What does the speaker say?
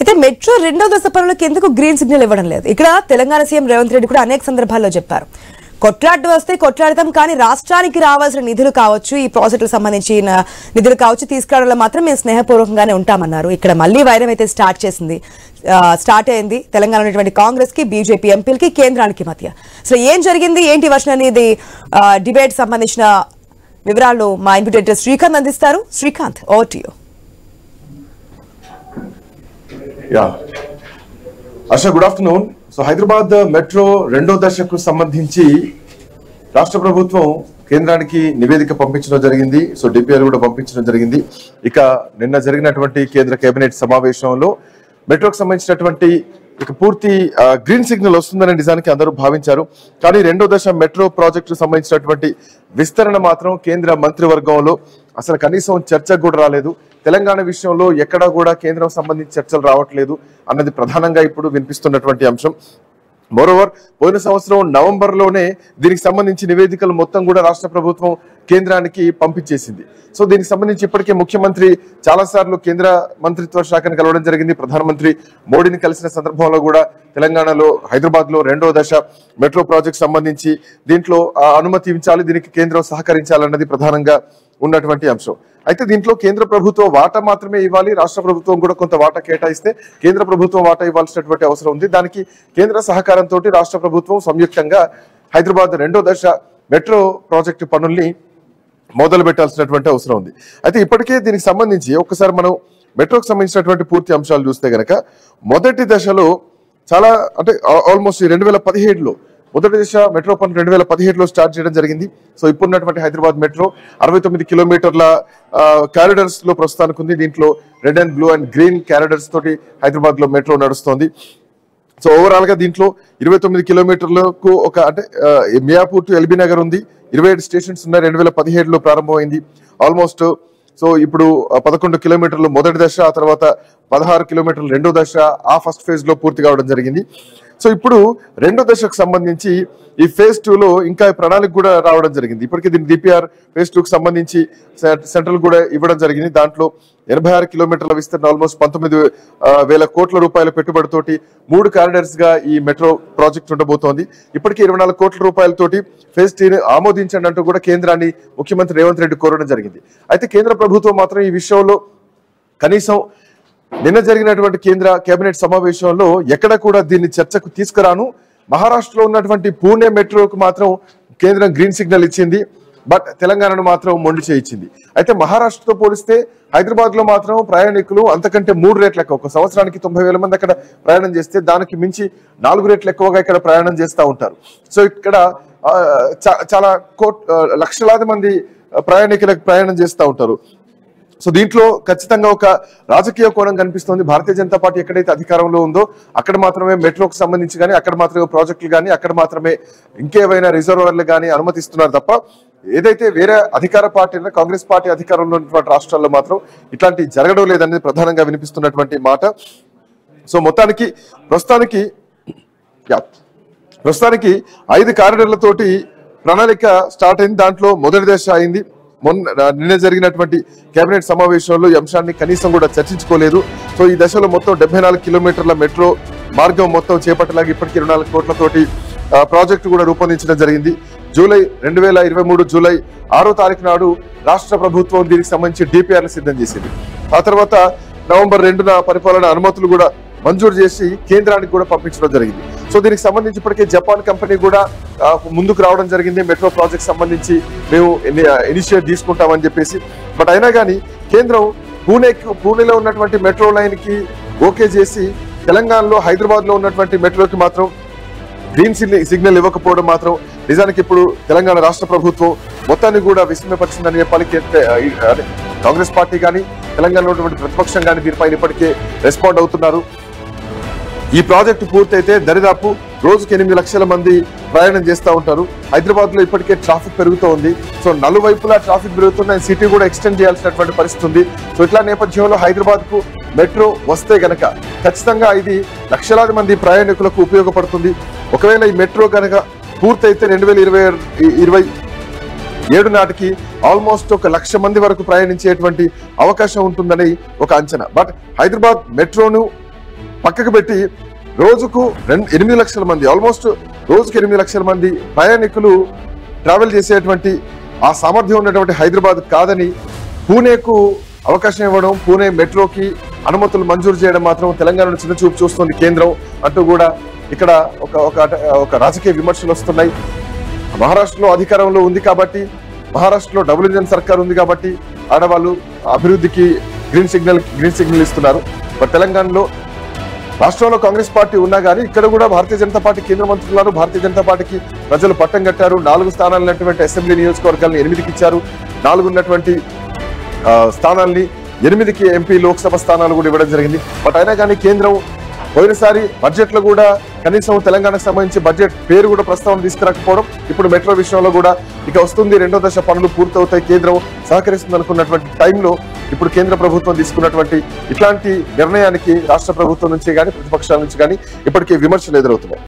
అయితే మెట్రో రెండో దశ పనులకు ఎందుకు గ్రీన్ సిగ్నల్ ఇవ్వడం లేదు? ఇక్కడ తెలంగాణ సీఎం రేవంత్ రెడ్డి కూడా అనేక సందర్భాల్లో చెప్పారు, కొట్లాట వస్తే కొట్లాడతాం, కానీ రాష్ట్రానికి రావాల్సిన నిధులు కావచ్చు, ఈ ప్రాజెక్టులకు సంబంధించిన నిధులు కావచ్చు తీసుకురావడంలో మాత్రం మేము స్నేహపూర్వకంగానే ఉంటామన్నారు. ఇక్కడ మళ్ళీ వైరం అయితే స్టార్ట్ అయింది తెలంగాణ ఉన్నటువంటి కాంగ్రెస్ కి, బీజేపీ ఎంపీలకి, కేంద్రానికి మధ్య. అసలు ఏం జరిగింది, ఏంటి వర్షన్ అనేది డిబేట్ సంబంధించిన వివరాలు మా ఇన్పుట్ ఎడిటర్ శ్రీకాంత్ అందిస్తారు. Srikanth, over to you. Asha, good afternoon. So Hyderabad metro రెండో దశకు సంబంధించి రాష్ట్ర ప్రభుత్వం కేంద్రానికి నివేదిక పంపించడం జరిగింది. సో డిపిఆర్ కూడా పంపించడం జరిగింది. ఇక నిన్న జరిగినటువంటి కేంద్ర కేబినెట్ సమావేశంలో మెట్రోకి సంబంధించినటువంటి ఇక పూర్తి గ్రీన్ సిగ్నల్ వస్తుందని నిజానికి అందరూ భావించారు. కానీ రెండో దశ మెట్రో ప్రాజెక్టు సంబంధించినటువంటి విస్తరణ మాత్రం కేంద్ర మంత్రివర్గంలో అసలు కనీసం చర్చకు కూడా రాలేదు. తెలంగాణ విషయంలో ఎక్కడా కూడా కేంద్రం సంబంధించి చర్చలు రావట్లేదు అన్నది ప్రధానంగా ఇప్పుడు వినిపిస్తున్నటువంటి అంశం. మోరోవర్ పోయిన సంవత్సరం నవంబర్లోనే దీనికి సంబంధించి నివేదికలు మొత్తం కూడా రాష్ట్ర ప్రభుత్వం కేంద్రానికి పంపించేసింది. సో దీనికి సంబంధించి ఇప్పటికే ముఖ్యమంత్రి చాలాసార్లు కేంద్ర మంత్రిత్వ శాఖను కలవడం జరిగింది. ప్రధానమంత్రి మోడీని కలిసిన సందర్భంలో కూడా తెలంగాణలో హైదరాబాద్లో రెండో దశ మెట్రో ప్రాజెక్ట్ సంబంధించి దీంట్లో అనుమతి ఇవ్వాలి, దీనికి కేంద్రం సహకరించాలన్నది ప్రధానంగా ఉన్నటువంటి అంశం. అయితే దీంట్లో కేంద్ర ప్రభుత్వం వాటా మాత్రమే ఇవ్వాలి, రాష్ట్ర ప్రభుత్వం కూడా కొంత వాటా కేటాయిస్తే కేంద్ర ప్రభుత్వం వాటా ఇవ్వాల్సినటువంటి అవసరం ఉంది. దానికి కేంద్ర సహకారంతో రాష్ట్ర ప్రభుత్వం సంయుక్తంగా హైదరాబాద్ రెండో దశ మెట్రో ప్రాజెక్టు పనుల్ని మొదలు పెట్టాల్సినటువంటి అవసరం ఉంది. అయితే ఇప్పటికే దీనికి సంబంధించి ఒక్కసారి మనం మెట్రోకి సంబంధించినటువంటి పూర్తి అంశాలు చూస్తే గనక మొదటి దశలో చాలా అంటే ఆల్మోస్ట్ 2017లో మొదటి దశ మెట్రో పనులు 2017లో స్టార్ట్ చేయడం జరిగింది. సో ఇప్పుడున్నటువంటి హైదరాబాద్ మెట్రో 69 కిలోమీటర్ల క్యారిడర్స్ లో ప్రస్తుతానికి ఉంది. దీంట్లో red and blue and green corridors తోటి హైదరాబాద్ లో మెట్రో నడుస్తోంది. సో ఓవరాల్ గా దీంట్లో 29 కిలోమీటర్లకు ఒక అంటే మియాపూర్ టు ఎల్బీ నగర్ ఉంది. 27 స్టేషన్స్ ఉన్నాయి. 2017లో ప్రారంభమైంది. ఆల్మోస్ట్ సో ఇప్పుడు 11 కిలోమీటర్లు మొదటి దశ, ఆ తర్వాత 16 కిలోమీటర్లు రెండో దశ ఆ ఫస్ట్ ఫేజ్ లో పూర్తి కావడం జరిగింది. సో ఇప్పుడు రెండో దశకు సంబంధించి ఈ ఫేజ్ 2లో ఇంకా ప్రణాళిక కూడా రావడం జరిగింది. ఇప్పటికే దీని డిపిఆర్ ఫేజ్ 2కు సంబంధించి సెంట్రల్ కూడా ఇవ్వడం జరిగింది. దాంట్లో 86 కిలోమీటర్ల విస్తరణ ఆల్మోస్ట్ 19,000 కోట్ల రూపాయల పెట్టుబడితోటి 3 కారిడార్స్ గా ఈ మెట్రో ప్రాజెక్ట్ ఉండబోతోంది. ఇప్పటికే 24 కోట్ల రూపాయలతోటి ఫేజ్ 2 ఆమోదించండి అంటూ కూడా కేంద్రాన్ని ముఖ్యమంత్రి రేవంత్ రెడ్డి కోరడం జరిగింది. అయితే కేంద్ర ప్రభుత్వం మాత్రం ఈ విషయంలో కనీసం నిన్న జరిగినటువంటి కేంద్ర కేబినెట్ సమావేశంలో ఎక్కడ కూడా దీన్ని చర్చకు తీసుకురాను, మహారాష్ట్రలో ఉన్నటువంటి పూణే మెట్రోకు మాత్రం కేంద్రం గ్రీన్ సిగ్నల్ ఇచ్చింది, బట్ తెలంగాణను మాత్రం మొండి చేయించింది. అయితే మహారాష్ట్రతో పోలిస్తే హైదరాబాద్ లో మాత్రం ప్రయాణికులు అంతకంటే 3 రెట్లు ఎక్కువ, ఒక సంవత్సరానికి 90,000 మంది అక్కడ ప్రయాణం చేస్తే దానికి మించి 4 రెట్లు ఎక్కువగా ఇక్కడ ప్రయాణం చేస్తూ ఉంటారు. సో ఇక్కడ చాలా లక్షలాది మంది ప్రయాణికులకు ప్రయాణం చేస్తూ ఉంటారు. సో దీంట్లో ఖచ్చితంగా ఒక రాజకీయ కోణం కనిపిస్తోంది. భారతీయ జనతా పార్టీ ఎక్కడైతే అధికారంలో ఉందో అక్కడ మాత్రమే మెట్రోకు సంబంధించి కానీ, అక్కడ మాత్రమే ప్రాజెక్టులు కానీ, అక్కడ మాత్రమే ఇంకేవైనా రిజర్వర్లు కానీ అనుమతిస్తున్నారు తప్ప ఏదైతే వేరే అధికార పార్టీ కాంగ్రెస్ పార్టీ అధికారంలో ఉన్నటువంటి రాష్ట్రాల్లో మాత్రం ఇట్లాంటి జరగడం లేదనేది ప్రధానంగా వినిపిస్తున్నటువంటి మాట. సో మొత్తానికి ప్రస్తుతానికి 5 కారిడార్లతోటి ప్రణాళిక స్టార్ట్ అయింది. దాంట్లో మొదటి దశ అయింది. నిన్న జరిగినటువంటి కేబినెట్ సమావేశంలో ఈ అంశాన్ని కనీసం కూడా చర్చించుకోలేదు. సో ఈ దశలో మొత్తం 74 కిలోమీటర్ల మెట్రో మార్గం మొత్తం చేపట్టలాగా ఇప్పటికీ 24 కోట్లతోటి ప్రాజెక్టు కూడా రూపొందించడం జరిగింది. 2023 జూలై 6వ తారీఖు నాడు రాష్ట్ర ప్రభుత్వం దీనికి సంబంధించి డిపిఆర్లు సిద్ధం చేసింది. ఆ తర్వాత నవంబర్ 2న పరిపాలన అనుమతులు కూడా మంజూరు చేసి కేంద్రానికి కూడా పంపించడం జరిగింది. సో దీనికి సంబంధించి ఇప్పటికే జపాన్ కంపెనీ కూడా ముందుకు రావడం జరిగింది. మెట్రో ప్రాజెక్ట్ సంబంధించి మేము ఇనిషియేట్ తీసుకుంటామని చెప్పేసి. బట్ అయినా కానీ కేంద్రం పూణేలో ఉన్నటువంటి మెట్రో లైన్ కి ఓకే చేసి తెలంగాణలో హైదరాబాద్ లో ఉన్నటువంటి మెట్రోకి మాత్రం గ్రీన్ సిగ్నల్ ఇవ్వకపోవడం మాత్రం నిజానికి ఇప్పుడు తెలంగాణ రాష్ట్ర ప్రభుత్వం మొత్తాన్ని కూడా విస్మయపరిచిందని చెప్పాలి. కాంగ్రెస్ పార్టీ కానీ తెలంగాణలో ఉన్నటువంటి ప్రతిపక్షం కానీ దీనిపైన ఇప్పటికే రెస్పాండ్ అవుతున్నారు. ఈ ప్రాజెక్టు పూర్తయితే దరిదాపు రోజుకి 8 లక్షల మంది ప్రయాణం చేస్తూ ఉంటారు. హైదరాబాద్ లో ఇప్పటికే ట్రాఫిక్ పెరుగుతూ ఉంది. సో నలువైపులా ట్రాఫిక్ పెరుగుతున్న సిటీ కూడా ఎక్స్టెండ్ చేయాల్సినటువంటి పరిస్థితి ఉంది. సో ఇట్లా నేపథ్యంలో హైదరాబాద్ కు మెట్రో వస్తే గనక ఖచ్చితంగా ఇది లక్షలాది మంది ప్రయాణికులకు ఉపయోగపడుతుంది. ఒకవేళ ఈ మెట్రో కనుక పూర్తయితే 2027 నాటికి ఆల్మోస్ట్ 1,00,000 మంది వరకు ప్రయాణించేటువంటి అవకాశం ఉంటుందని ఒక అంచనా. బట్ హైదరాబాద్ మెట్రోను పక్కకు పెట్టి రోజుకు 8 లక్షల మంది, ఆల్మోస్ట్ రోజుకు 8 లక్షల మంది ప్రయాణికులు ట్రావెల్ చేసేటువంటి ఆ సామర్థ్యం ఉన్నటువంటి హైదరాబాద్ కాదని పూణేకు అవకాశం ఇవ్వడం, పూణే మెట్రోకి అనుమతులు మంజూరు చేయడం మాత్రం తెలంగాణను చిన్న చూపు చూస్తుంది కేంద్రం అంటూ కూడా ఇక్కడ ఒక రాజకీయ విమర్శలు వస్తున్నాయి. మహారాష్ట్రలో అధికారంలో ఉంది కాబట్టి, మహారాష్ట్రలో డబుల్ ఇంజన్ సర్కార్ ఉంది కాబట్టి ఆడవాళ్ళు అభివృద్ధికి గ్రీన్ సిగ్నల్ ఇస్తున్నారు. మరి తెలంగాణలో రాష్ట్రంలో కాంగ్రెస్ పార్టీ ఉన్నా కానీ ఇక్కడ కూడా భారతీయ జనతా పార్టీ కేంద్ర మంత్రులు, భారతీయ జనతా పార్టీకి ప్రజలు పట్టం కట్టారు. 4 స్థానాలు ఉన్నటువంటి అసెంబ్లీ నియోజకవర్గాలను 8కి ఇచ్చారు. 4 ఉన్నటువంటి స్థానాల్ని 8కి ఎంపీ లోక్సభ స్థానాలు కూడా ఇవ్వడం జరిగింది. బట్ అయినా కానీ కేంద్రం పోయినసారి బడ్జెట్ లో కూడా కనీసం తెలంగాణకు సంబంధించి బడ్జెట్ పేరు కూడా ప్రస్తావన తీసుకురాకపోవడం, ఇప్పుడు మెట్రో విషయంలో కూడా ఇక వస్తుంది 2వ దశ పనులు పూర్తవుతాయి, కేంద్రం సహకరిస్తుంది అనుకున్నటువంటి టైంలో ఇప్పుడు కేంద్ర ప్రభుత్వం తీసుకున్నటువంటి ఇట్లాంటి నిర్ణయానికి రాష్ట్ర ప్రభుత్వం నుంచి కానీ ప్రతిపక్షాల నుంచి కానీ ఇప్పటికే విమర్శలు ఎదురవుతున్నాయి.